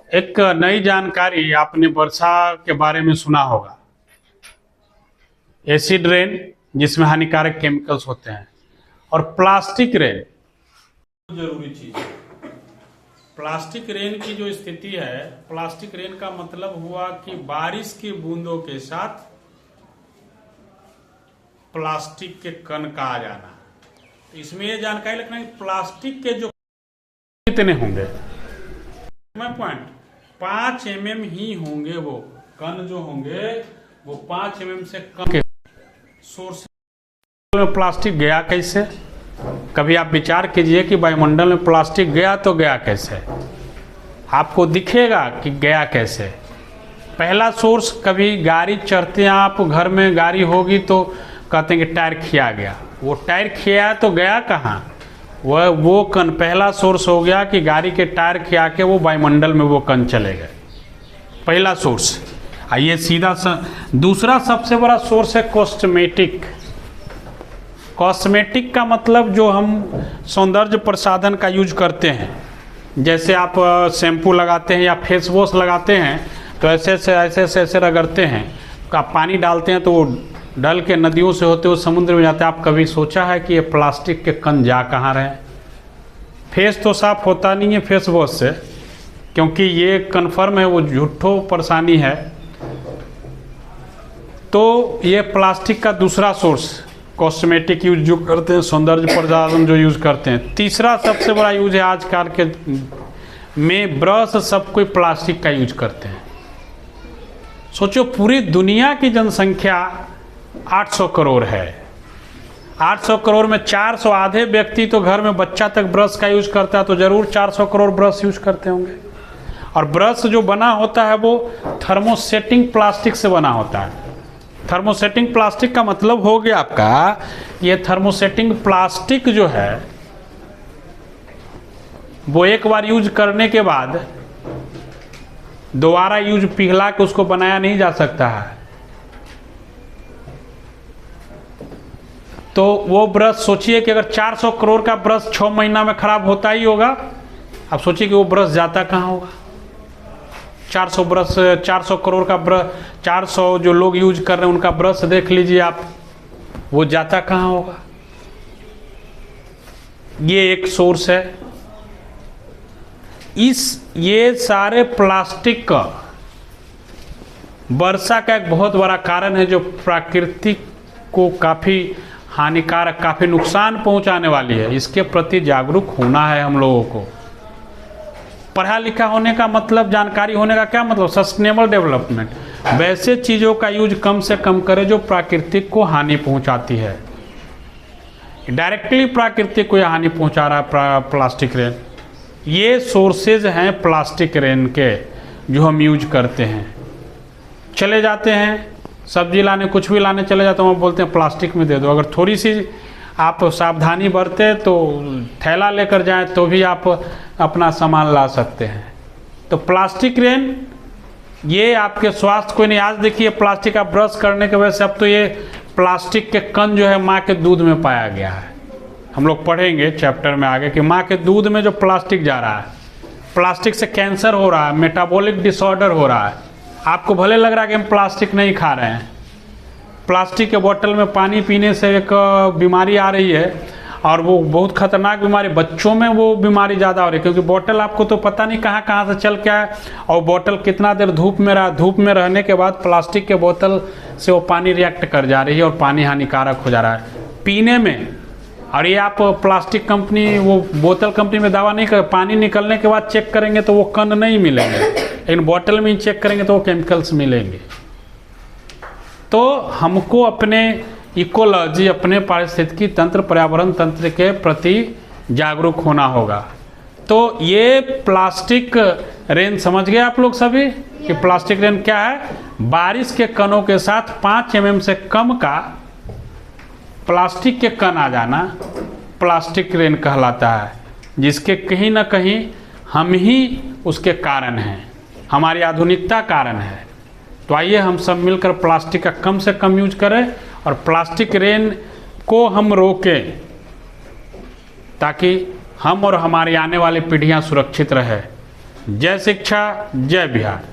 एक नई जानकारी आपने वर्षा के बारे में सुना होगा। एसिड रेन जिसमें हानिकारक केमिकल्स होते हैं, और प्लास्टिक रेन जरूरी चीज है। प्लास्टिक रेन की जो स्थिति है, प्लास्टिक रेन का मतलब हुआ कि बारिश की बूंदों के साथ प्लास्टिक के कण का आ जाना। इसमें यह जानकारी रखना कि प्लास्टिक के जो कितने होंगे, पॉइंट 5 mm ही होंगे। वो कण जो होंगे वो 5 mm से कम के सोर्स में प्लास्टिक गया कैसे। कभी आप विचार कीजिए कि वायुमंडल में प्लास्टिक गया तो गया कैसे, आपको दिखेगा कि गया कैसे। पहला सोर्स, कभी गाड़ी चढ़ते हैं आप, घर में गाड़ी होगी तो कहते हैं कि टायर खिया गया। वो टायर खिया तो गया कहाँ, वो कण पहला सोर्स हो गया कि गाड़ी के टायर खिया के वो वायुमंडल में वो कण चले गए, पहला सोर्स। आइए सीधा दूसरा सबसे बड़ा सोर्स है कॉस्मेटिक। कॉस्मेटिक का मतलब जो हम सौंदर्य प्रसाधन का यूज करते हैं, जैसे आप शैम्पू लगाते हैं या फेस वॉश लगाते हैं तो ऐसे रगड़ते हैं, आप पानी डालते हैं तो वो डल के नदियों से होते हुए समुद्र में जाते हैं। आप कभी सोचा है कि ये प्लास्टिक के कण जा कहाँ रहे। फेस तो साफ होता नहीं है फेस वॉश से, क्योंकि ये कन्फर्म है वो झूठो परेशानी है। तो ये प्लास्टिक का दूसरा सोर्स, कॉस्मेटिक यूज जो करते हैं, सौंदर्य प्रसाधन जो यूज करते हैं। तीसरा सबसे बड़ा यूज है आजकल के में ब्रश, सब कोई प्लास्टिक का यूज करते हैं। सोचो पूरी दुनिया की जनसंख्या 800 करोड़ है। 800 करोड़ में 400 आधे व्यक्ति तो घर में बच्चा तक ब्रश का यूज करता है, तो जरूर 400 करोड़ ब्रश यूज करते होंगे। और ब्रश जो बना होता है वो थर्मोसेटिंग प्लास्टिक से बना होता है। थर्मोसेटिंग प्लास्टिक का मतलब हो गया आपका, ये थर्मोसेटिंग प्लास्टिक जो है वो एक बार यूज करने के बाद दोबारा यूज पिघला के उसको बनाया नहीं जा सकता है। तो वो ब्रश सोचिए कि अगर 400 करोड़ का ब्रश 6 महीना में खराब होता ही होगा, अब सोचिए कि वो ब्रश जाता कहाँ होगा। 400 करोड़ का ब्रश, 400 जो लोग यूज कर रहे हैं उनका ब्रश देख लीजिए आप, वो जाता कहाँ होगा। ये एक सोर्स है। ये सारे प्लास्टिक का वर्षा का एक बहुत बड़ा कारण है, जो प्रकृति को काफ़ी हानिकारक, काफ़ी नुकसान पहुंचाने वाली है। इसके प्रति जागरूक होना है हम लोगों को। पढ़ा लिखा होने का मतलब, जानकारी होने का क्या मतलब, सस्टेनेबल डेवलपमेंट। वैसे चीज़ों का यूज कम से कम करें जो प्राकृतिक को हानि पहुंचाती है। डायरेक्टली प्राकृतिक को हानि पहुंचा रहा है प्लास्टिक रेन। ये सोर्सेज हैं प्लास्टिक रेन के जो हम यूज करते हैं। चले जाते हैं सब्जी लाने, कुछ भी लाने चले जाते हैं, वो बोलते हैं प्लास्टिक में दे दो। अगर थोड़ी सी आप सावधानी बरते तो थैला लेकर जाएं तो भी आप अपना सामान ला सकते हैं। तो प्लास्टिक रेन ये आपके स्वास्थ्य को नहीं। आज देखिए प्लास्टिक का ब्रश करने के वजह से अब तो ये प्लास्टिक के कण जो है माँ के दूध में पाया गया है। हम लोग पढ़ेंगे चैप्टर में आगे कि माँ के दूध में जो प्लास्टिक जा रहा है, प्लास्टिक से कैंसर हो रहा है, मेटाबॉलिक डिसऑर्डर हो रहा है। आपको भले लग रहा है कि हम प्लास्टिक नहीं खा रहे हैं, प्लास्टिक के बोतल में पानी पीने से एक बीमारी आ रही है, और वो बहुत खतरनाक बीमारी, बच्चों में वो बीमारी ज़्यादा हो रही है। क्योंकि बोतल आपको तो पता नहीं कहाँ कहाँ से चल के आए, और बोतल कितना देर धूप में रहा, धूप में रहने के बाद प्लास्टिक के बोतल से वो पानी रिएक्ट कर जा रही है और पानी हानिकारक हो जा रहा है पीने में। और ये आप प्लास्टिक कंपनी, वो बोतल कंपनी में दावा नहीं कर, पानी निकलने के बाद चेक करेंगे तो वो कण नहीं मिलेंगे, लेकिन बोतल में ही चेक करेंगे तो वो केमिकल्स मिलेंगे। तो हमको अपने इकोलॉजी, अपने पारिस्थितिकी तंत्र, पर्यावरण तंत्र के प्रति जागरूक होना होगा। तो ये प्लास्टिक रेन समझ गए आप लोग सभी कि प्लास्टिक रेन क्या है। बारिश के कणों के साथ 5 mm से कम का प्लास्टिक के कण आ जाना प्लास्टिक रेन कहलाता है, जिसके कहीं ना कहीं हम ही उसके कारण हैं, हमारी आधुनिकता कारण है। तो आइए हम सब मिलकर प्लास्टिक का कम से कम यूज करें और प्लास्टिक रेन को हम रोकें, ताकि हम और हमारी आने वाली पीढ़ियां सुरक्षित रहे। जय शिक्षा, जय बिहार।